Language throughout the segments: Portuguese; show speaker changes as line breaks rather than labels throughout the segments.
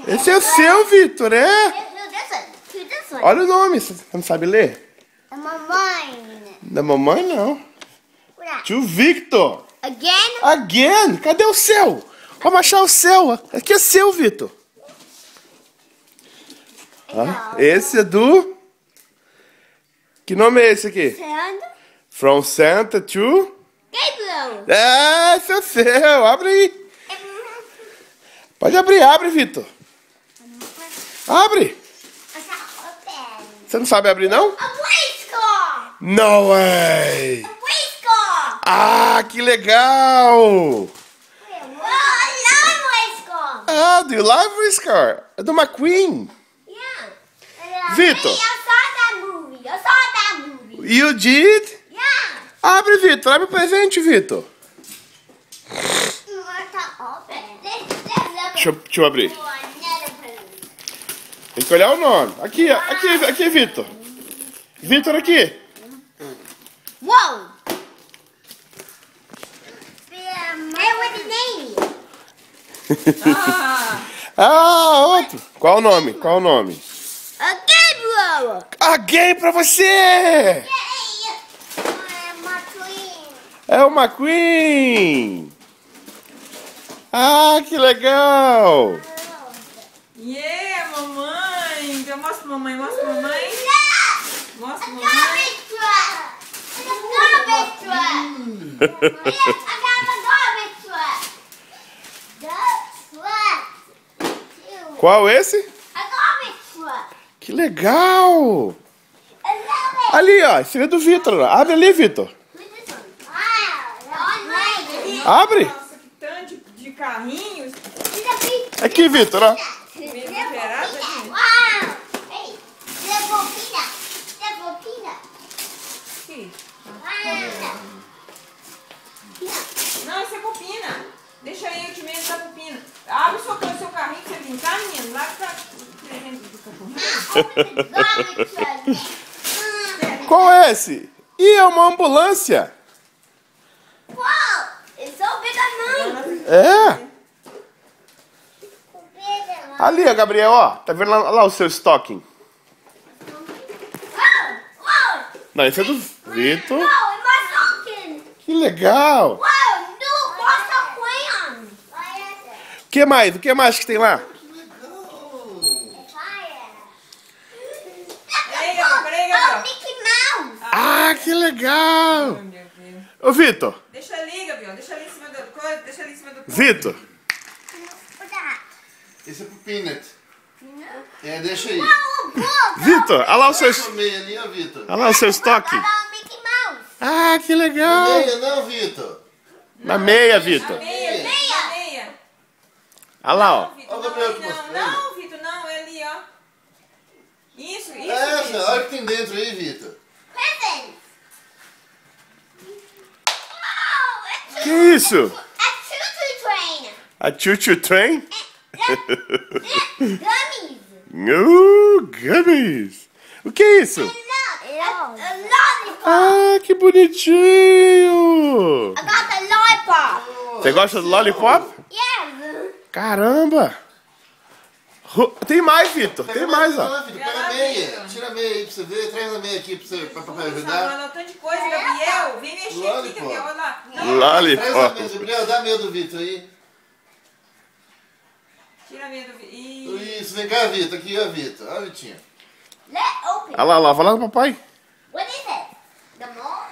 Esse é o seu, Vitor, é? Olha o nome, você não sabe ler?
Da mamãe.
Da mamãe, não. Tio Victor.
Again?
Again? Cadê o seu? Vamos achar o seu. Aqui é seu, Vitor. Ah, esse é do... Que nome é esse aqui?
Santa.
From Santa to...
Gabriel.
É, esse é o seu. Abre aí. Pode abrir, abre, Vitor. Abre. Você não sabe abrir, não?
A race car.
No way.
A race car.
Ah, que legal.
Oh, I love race car.
Ah, do you love race car? É do McQueen.
Yeah.
Vitor.
I saw that movie.
You did?
Yeah.
Abre, Vitor. Abre o presente, Vitor. Deixa eu abrir. Tem que olhar o nome. Aqui, aqui, Vitor. Vitor, aqui.
Whoa. Hey, what's his name?
Ah, outro. Qual o nome? Qual o nome?
A Gabriel.
Ah, gay pra você! É o McQueen. Ah, que legal.
Yeah, mamãe. Então, mostra mamãe, mostra mamãe. Mostra mamãe.
Qual esse? Que legal. Ali, ó. Esse é do Vitor. Abre ali, Vitor. Abre.
Nossa, que tanto de carrinhos.
Aqui, Vitor, ó.
Aqui. Não, isso é pupina. Deixa aí, eu te meto da pupina. Abre o seu carrinho pra você brincar, menino. Lá que tá presente do cachorrinho.
Qual é esse? Ih, é uma ambulância. É. Ali, ó, Gabriel, ó. Tá vendo lá o seu stocking? Não, esse é do Vitor. Que legal. O que mais? O que mais que tem lá? Ah, que legal. Ô, Vitor.
Deixa ali, Gabriel. Deixa ali em cima do coisa. Deixa ali em cima do coisa.
Vitor.
Esse é pro Peanut. É, deixa aí.
Vitor, olha lá o seu...
Essa meia ali, ó, Vitor.
Olha lá o seu stocking. Ah, que legal.
Meia não, Vitor.
Na meia, Vitor.
Meia.
Olha lá, ó.
Vitor,
Ó, Gabriel,
não,
que mostrou.
não, Vitor, não. É ali, ó. Isso.
Essa, olha o que tem dentro aí, Vitor.
Que isso?
A choo-choo train.
A choo-choo train?
Gummies.
Gummies. O que é isso?
A lollipop.
Ah, que bonitinho.
I got the lollipop.
Você gosta do lollipop?
Yeah.
Caramba. Tem mais, Vitor. Tem mais, ó.
Vitor, pega a meia. Tira a meia aí pra você ver. Traz a meia aqui pra papai ajudar.
Não, tanto de coisa, Gabriel. Vem mexer aqui, Gabriel. Olha lá.
Traz a
Lollipop.
meia, Gabriel. Dá a meia do Vitor aí.
Tira a meia do Vitor.
Isso, vem cá, Vitor. Aqui, ó, Vitor. Ó, Vitinho.
Let's open.
Olha lá, vai lá no papai.
What is it? The mall?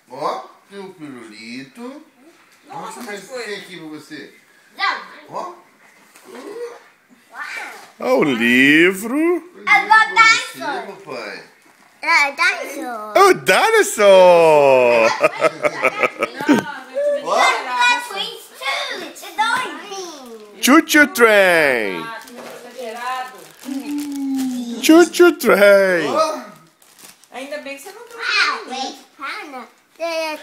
Ó, tem um pirulito.
Nossa,
Mas
mais
tem
coisa.
aqui pra você.
No.
Ó.
Ó, o livro.
I got
Você,
dinosaur.
papai.
Dinosaur.
O dinosaur.
Ó.
That train's too. It's annoying.
Choo-choo train.
Ah, que negócio exagerado.
Choo-choo train.
Ó.
Ainda bem que você não trouxe.
Wait, Hannah. There's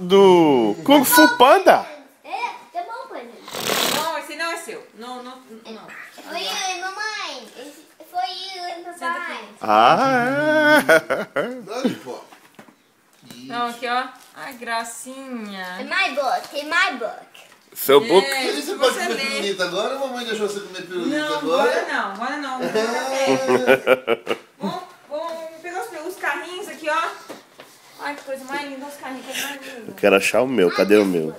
Do Kung Fu Panda.
the open.
Não, esse não é seu. Não.
For you and mamãe. It's for you and papai.
Ah.
Lollipop.
Não, aqui, ó. Ai, gracinha.
In my book.
Seu book.
Mas você pode comer pirulito agora ou a mamãe deixou você comer pirulito agora?
Agora não. Vamos pegar os carrinhos aqui, ó. Ai, que coisa mais linda, os carrinhos, coisa mais linda.
Eu quero achar o meu. Cadê o meu?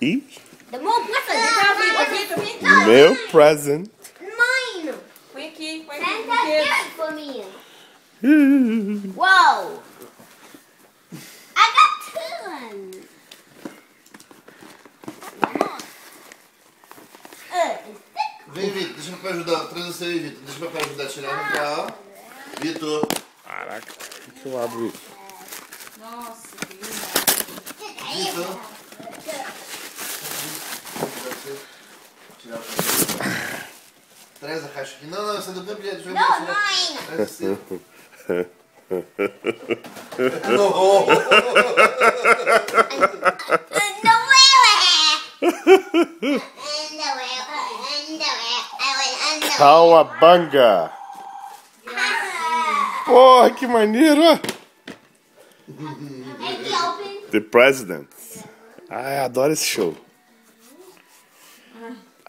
Ih,
The more present.
meu present.
Mine.
Põe aqui, põe
Santa
aqui.
gift for me. Whoa. I got two.
Vem, Vitor, deixa eu papai ajudar. Traz você aí, Vitor. Deixa o papai ajudar a tirar. Vem cá, ó. Vitor.
Caraca, por que eu abro isso?
Nossa, que lindo.
Vitor. Tirar o Traz a caixa aqui. Não, essa é do Gabriel. Deixa eu ver.
No, mine.
Traz assim.
Cauabanga. Porra, que maneiro, ó. The President. Ai, adoro esse show.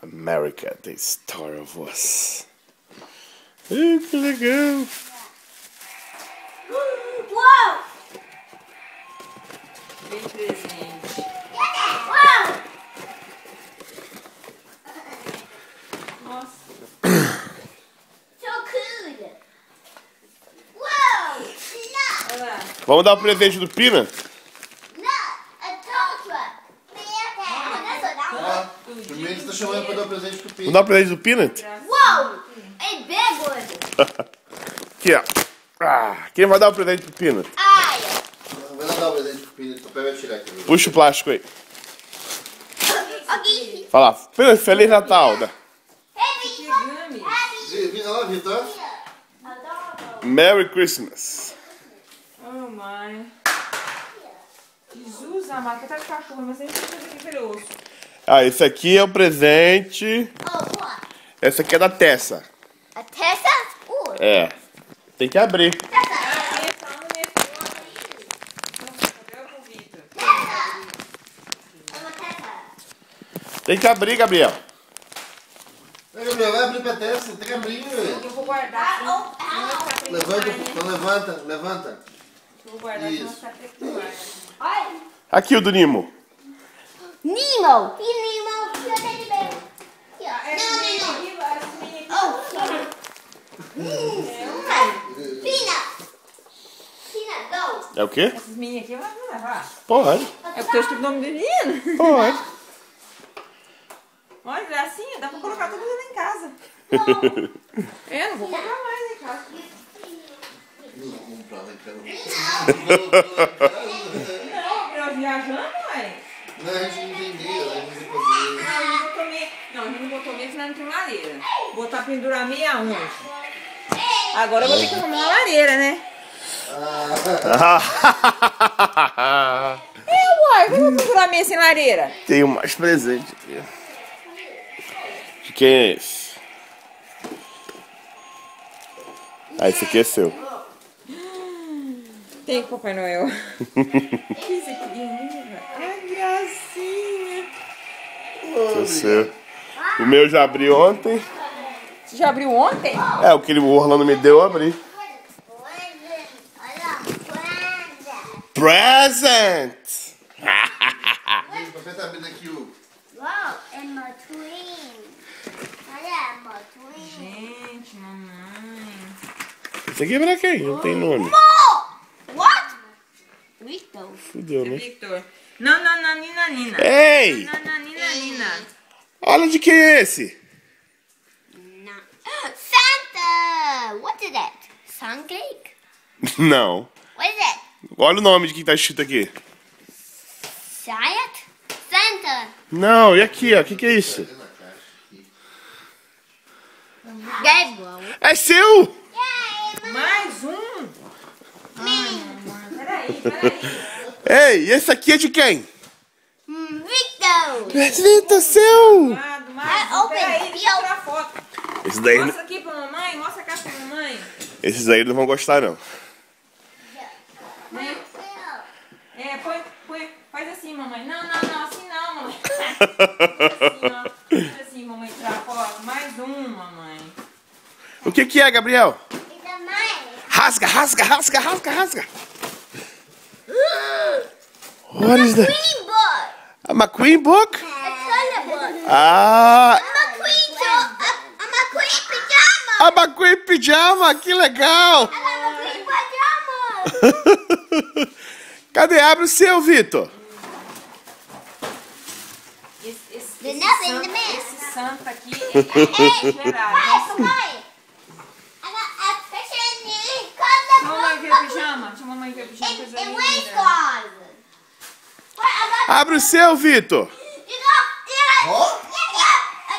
America, the story of us. Ai, que legal.
Whoa!
Bem presente.
Whoa!
Nossa.
So cool! Whoa! Look!
Olha lá.
Vamos dar o presente do Pina?
Look! A torture! That's what that was.
Primeiro você tá chamando pra dar um presente pro
Vamos
Pino.
dar o presente do Peanut?
Whoa! A big one!
Aqui, ó. Ah, quem vai dar o presente pro Peanut?
Ai!
Vai lá dar um presente pro Pino. O papai vai tirar aqui.
Puxa o plástico aí.
Okay.
Fala, Peanut, Feliz Natal.
Happy!
Gami.
Happy!
Olha lá, Vitor.
Merry Christmas.
Oh, mãe. Jesus amado, coitado de cachorro, mas nem precisa fazer aquele osso.
Ah, esse aqui é o presente.
Oh, what?
Essa aqui é da Tessa.
A Tessa? Ooh.
É. Tem que abrir.
Tessa! I'm a Tessa.
Tem que abrir, Gabriel.
Vai, Gabriel, vai abrir pra Tessa. Tem que abrir, velho.
Eu vou guardar.
Levanta, então levanta, levanta.
Eu vou guardar
Isso.
pra não ficar preto.
Ai.
Aqui o do Nimo.
Nemo! Here, Nemo! Here, teddy bear! Here. No. Oh, sorry. Peanut! Peanut, go!
É o quê?
Esses meninos aqui eu vou levar.
Pode.
É porque eu escrevi o nome do menino.
Pode.
Olha, gracinha, dá pra colocar tudo lá em casa. Eu não vou comprar mais em casa.
Não vou comprar lá em casa.
Não, eu viajando, mãe.
Não, a gente não entendeu. A gente não entendeu.
Não, a gente botou meia. Não, a gente não botou meia, senão não tem lareira. Botar pendurar meia onde? Agora eu vou ter que arrumar uma lareira, né? Uai, como eu vou pendurar meia sem lareira?
Tenho mais presente aqui. De quem é esse? Ah, esse aqui é seu.
Tem com o Papai Noel. Que isso aqui, amiga? Ai, gracinha.
Esse é seu. O meu já abri ontem.
Você já abriu ontem?
É, o que o Orlando me deu, eu abri. Present!
O papai tá abrindo aqui o...
Wow, and my twin. Olha, my twin.
Gente, mamãe.
Esse aqui é pra quem? Não tem nome.
Oh! What? Victor.
Fudeu, né?
Victor. Não, Nina, Nina.
Ei!
Não, Nina.
Olha de quem é esse?
No. Santa! What is that? Sun cake?
Não.
What is that?
Olha o nome de quem tá escrito aqui.
Giant? Santa.
Não, e aqui, ó. O que é isso?
Gabriel.
É seu!
Mais um. Ai, mamãe. Peraí.
Ei, esse aqui é de quem?
Victor.
Presente seu!
Mais um.
Open.
Peraí, deixa eu tirar foto.
Esse daí,
Mostra aqui pra mamãe, mostra a caixa pra mamãe.
esses aí não vão gostar, não.
Né? É, põe, faz assim, mamãe. Não, assim não, mamãe. Deixa assim, mamãe, tirar foto. Mais um, mamãe.
O que é, Gabriel?
It's a mine.
Rasga, rasga, rasga, rasga, rasga. What is that?
Green book.
A McQueen book?
A color book.
Ah,
I'm a queen pajama.
a McQueen pijama, que legal.
I'm a queen pajama.
Cadê? Abre o seu, Vitor.
There's nothing in the mess.
Esse santo aqui
Hey,
é gerado.
come on. I got a picture in the color
Mamãe vê o
book.
pijama? Deixa a mamãe ver o pijama. Coisa
It
linda.
weighs gone.
Abre o seu, Vitor.
Ó,
I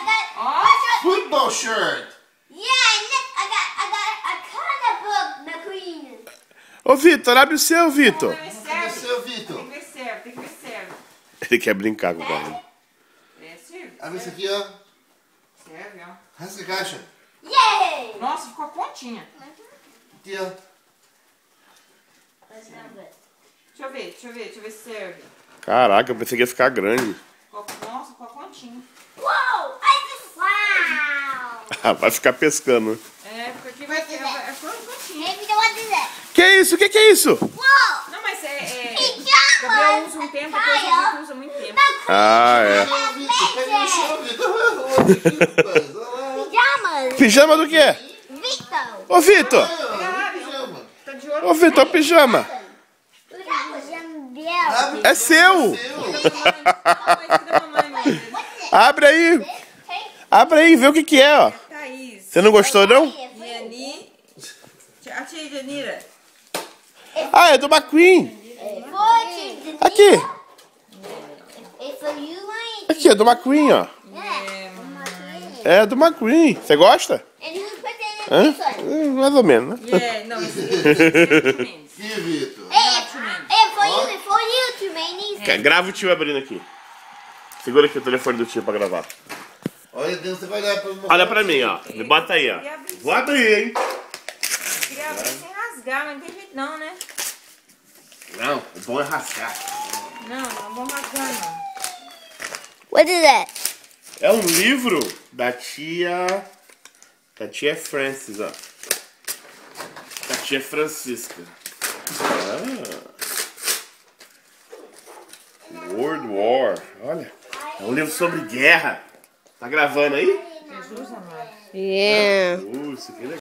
got.
Ó,
football shirt.
Yeah, I got a color book, McQueen.
Ô, Vitor, abre o seu, Vitor.
mamãe
Cadê
serve.
seu, Vitor?
Tem que ver serve, tem que ver serve.
Ele quer brincar com o carrinho.
É, serve.
Abre esse aqui, ó.
Serve, ó.
Rasga a caixa.
Yay!
Nossa, ficou a pontinha.
Aqui, ó.
Deixa eu ver se serve.
Caraca, eu pensei que ia ficar grande.
Nossa, ficou a pontinha.
Whoa! Wow!
Ah, vai ficar pescando.
É, porque aqui vai ter. Ficou a pontinha.
Maybe the one is it.
Que isso? Que é isso?
Whoa!
Não, mas é.
Pijama!
Gabriel usa um tempo, depois a gente usa muito tempo.
Ah, é.
Ó, Vitor, pega no chão, Vitor. Olha aqui, rapaz. Olha lá.
Pajamas!
Pijama do quê?
Victor!
Ô, Vitor.
Olha, pijama.
Tá de olho.
Ô, Vitor, pijama.
Abre.
É seu.
Da mamãe, meu Deus.
Abre aí. Abre aí, vê o que é, ó.
Thaís.
Você não gostou, não?
Yani. A tia Janira.
Ah, é do McQueen. Aqui. Aqui, é do McQueen, ó. É do McQueen. Você gosta? Hã? Mais ou menos, né?
É, não, esse menos.
Aqui, Vitor.
For you to make
Grava o tio abrindo aqui. Segura aqui o telefone do tio pra gravar.
Olha dentro, você vai olhar pra mim.
Olha pra mim, ó. Me bota aí, ó. Vou abrir, hein?
Queria abrir sem rasgar, mas não tem jeito não, né?
Não, o bom é rasgar.
Não vamos rasgar, não.
What is that?
É um livro da tia Francis, ó. Da tia Francisca. World War. Olha. É um livro sobre guerra. Tá gravando aí?
Jesus amado.
Yeah.
Isso aqui é legal.